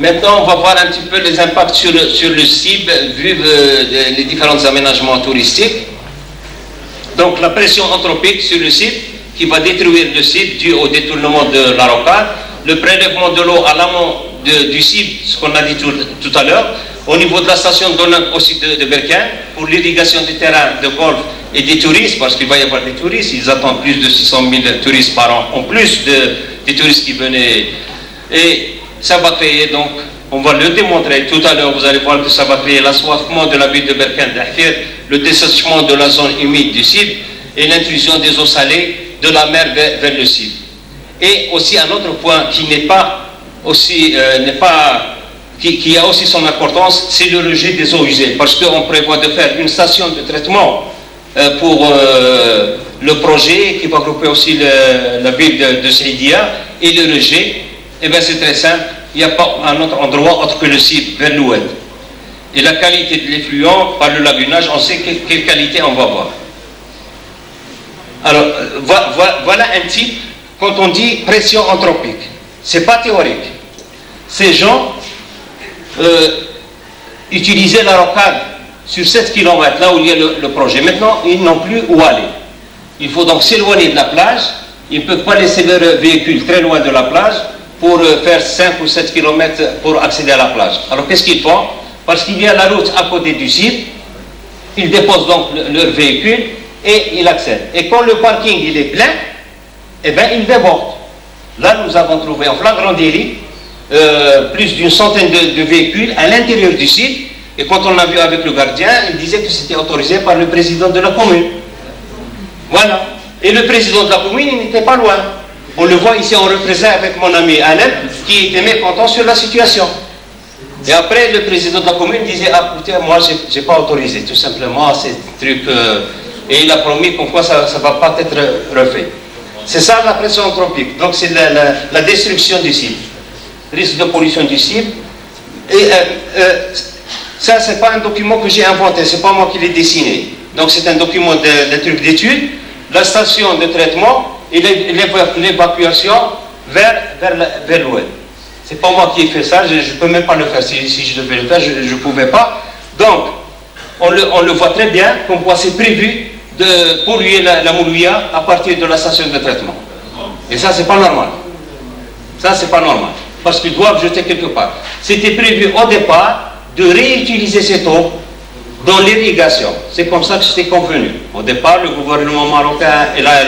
Maintenant, on va voir un petit peu les impacts sur le cible, vu les différents aménagements touristiques. Donc, la pression anthropique sur le cible, qui va détruire le cible dû au détournement de la rocade, le prélèvement de l'eau à l'amont du cible, ce qu'on a dit tout à l'heure, au niveau de la station d'Olympe aussi de Berquin, pour l'irrigation du terrain de golf et des touristes, parce qu'il va y avoir des touristes, ils attendent plus de 600 000 touristes par an, en plus des touristes qui venaient. Et ça va créer, donc, on va le démontrer tout à l'heure, vous allez voir que ça va créer l'assoiffement de la ville de Berquin d'Ahfir, le dessèchement de la zone humide du cible et l'intrusion des eaux salées de la mer vers le cible. Et aussi un autre point qui n'est pas aussi, qui a aussi son importance, c'est le rejet des eaux usées, parce qu'on prévoit de faire une station de traitement pour le projet qui va grouper aussi la ville de Saidia et le rejet. Eh bien c'est très simple, il n'y a pas un autre endroit autre que le cible vers l'ouest. Et la qualité de l'effluent par le lagunage, on sait quelle qualité on va voir. Alors voilà un type, quand on dit pression anthropique, c'est pas théorique. Ces gens utilisaient la rocade sur 7 km, là où il y a le projet. Maintenant, ils n'ont plus où aller. Il faut donc s'éloigner de la plage, ils ne peuvent pas laisser leur véhicule très loin de la plage, pour faire 5 ou 7 km pour accéder à la plage. Alors qu'est-ce qu'ils font? Parce qu'il y a la route à côté du site, ils déposent donc leur véhicule et ils accèdent. Et quand le parking il est plein, eh bien ils débordent. Là nous avons trouvé en flagrant délit plus d'une centaine de véhicules à l'intérieur du site. Et quand on a vu avec le gardien, il disait que c'était autorisé par le président de la commune. Voilà. Et le président de la commune, il n'était pas loin. On le voit ici en représailles avec mon ami Alain, qui était mécontent sur la situation. Et après, le président de la commune disait, ah écoutez, moi, je n'ai pas autorisé, tout simplement, ces trucs. Et il a promis pourquoi ça ne va pas être refait. C'est ça la pression anthropique. Donc, c'est la destruction du site. Risque de pollution du site. Et ça, ce n'est pas un document que j'ai inventé, ce n'est pas moi qui l'ai dessiné. Donc, c'est un document de truc d'étude. La station de traitement et l'évacuation vers l'ouest. C'est pas moi qui ai fait ça, je ne peux même pas le faire. Si je devais le faire, je ne pouvais pas. Donc, on le voit très bien, comme quoi c'est prévu de polluer la Moulouya à partir de la station de traitement. Et ça, c'est pas normal. Ça, c'est pas normal. Parce qu'ils doivent jeter quelque part. C'était prévu au départ de réutiliser cette eau dans l'irrigation. C'est comme ça que c'était convenu. Au départ, le gouvernement marocain et là,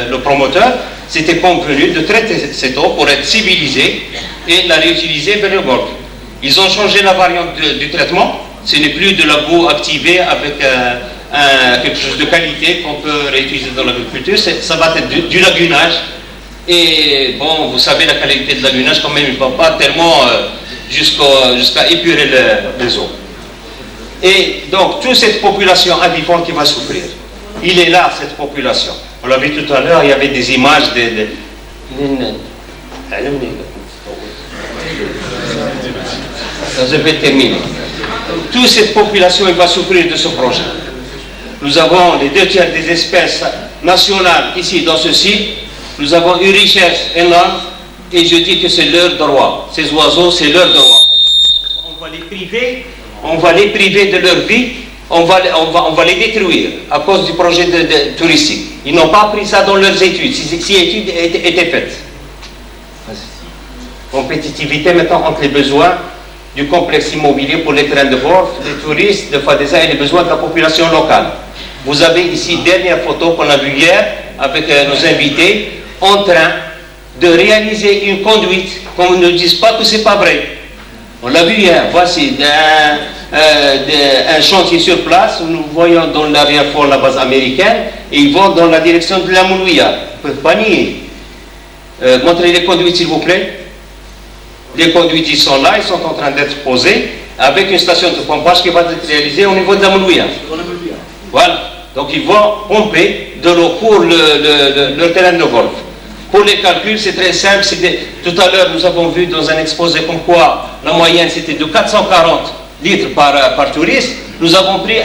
le promoteur, c'était convenu de traiter cette eau pour être civilisée et la réutiliser vers le golfe. Ils ont changé la variante du traitement. Ce n'est plus de la boue activée avec quelque chose de qualité qu'on peut réutiliser dans l'agriculture. Ça va être du lagunage. Et bon, vous savez, la qualité de lagunage, quand même, il ne va pas tellement jusqu'à épurer les eaux. Et donc, toute cette population habitante qui va souffrir, il est là, cette population. On l'a vu tout à l'heure, il y avait des images Je vais terminer. Toute cette population elle va souffrir de ce projet. Nous avons les 2/3 des espèces nationales ici dans ce site. Nous avons une richesse énorme et je dis que c'est leur droit. Ces oiseaux, c'est leur droit. On va les priver de leur vie, on va les détruire à cause du projet touristique. Ils n'ont pas pris ça dans leurs études, si études étaient faites. Compétitivité maintenant entre les besoins du complexe immobilier pour les terrains de golf, des touristes, de Fadeza et les besoins de la population locale. Vous avez ici dernière photo qu'on a vue hier avec nos invités en train de réaliser une conduite, qu'on ne dise pas que c'est pas vrai. On l'a vu hier, voici un chantier sur place, nous voyons dans l'arrière-fond la base américaine, et ils vont dans la direction de la Moulouya. Ils ne peuvent pas nier. Montrez les conduites s'il vous plaît. Les conduites ils sont là, ils sont en train d'être posées, avec une station de pompage qui va être réalisée au niveau de la Moulouya. Voilà, donc ils vont pomper de l'eau pour le terrain de golf. Pour les calculs, c'est très simple. Tout à l'heure, nous avons vu dans un exposé comme quoi la moyenne c'était de 440 litres par touriste. Nous avons pris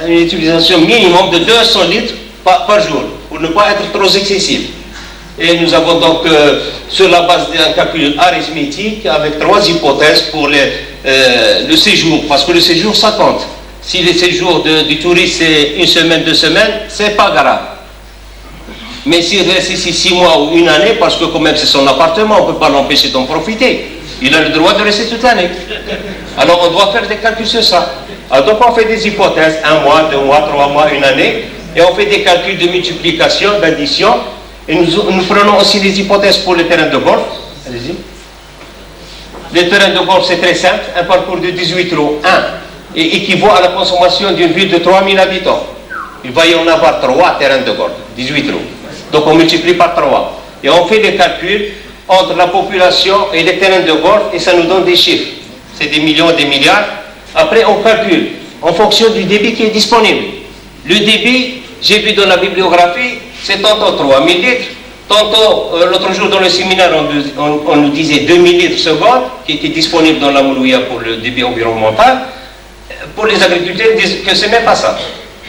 une utilisation minimum de 200 litres par jour, pour ne pas être trop excessif. Et nous avons donc, sur la base d'un calcul arithmétique, avec 3 hypothèses pour le séjour, parce que le séjour, ça compte. Si le séjour du touriste, c'est 1 semaine, 2 semaines, c'est pas grave. Mais s'il reste ici 6 mois ou 1 année, parce que quand même c'est son appartement, on ne peut pas l'empêcher d'en profiter. Il a le droit de rester toute l'année. Alors on doit faire des calculs sur ça. Alors donc on fait des hypothèses, 1 mois, 2 mois, 3 mois, 1 année, et on fait des calculs de multiplication, d'addition, et nous prenons aussi des hypothèses pour les terrains de golf. Allez-y. Les terrains de golf, c'est très simple, un parcours de 18 trous, 1, et équivaut à la consommation d'une ville de 3000 habitants. Il va y en avoir 3 terrains de golf, 18 trous. Donc on multiplie par 3. Et on fait des calculs entre la population et les terrains de golf, et ça nous donne des chiffres. C'est des millions, des milliards. Après, on calcule en fonction du débit qui est disponible. Le débit, j'ai vu dans la bibliographie, c'est tantôt 3000 litres, tantôt, l'autre jour dans le séminaire, on nous disait 2000 litres seconde, qui était disponible dans la Moulouya pour le débit environnemental. Pour les agriculteurs, ils disent que c'est même pas ça.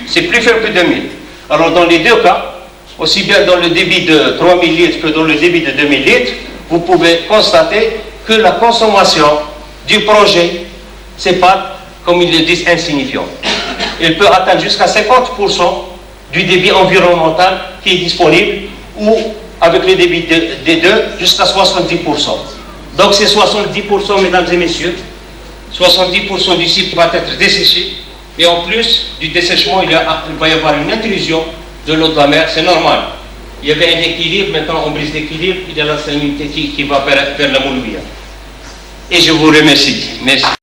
C'est plus faible que 2000. Alors, dans les deux cas, aussi bien dans le débit de 3000 litres que dans le débit de 2000 litres, vous pouvez constater que la consommation du projet, c'est pas, comme ils le disent, insignifiant. Il peut atteindre jusqu'à 50% du débit environnemental qui est disponible, ou avec le débit des deux, jusqu'à 70%. Donc ces 70%, mesdames et messieurs, 70% du site va être desséché, et en plus du dessèchement, il va y avoir une intrusion de l'eau de la mer, c'est normal. Il y avait un équilibre, maintenant on brise l'équilibre, il y a la salinité qui va vers la Moulouya. Et je vous remercie. Merci.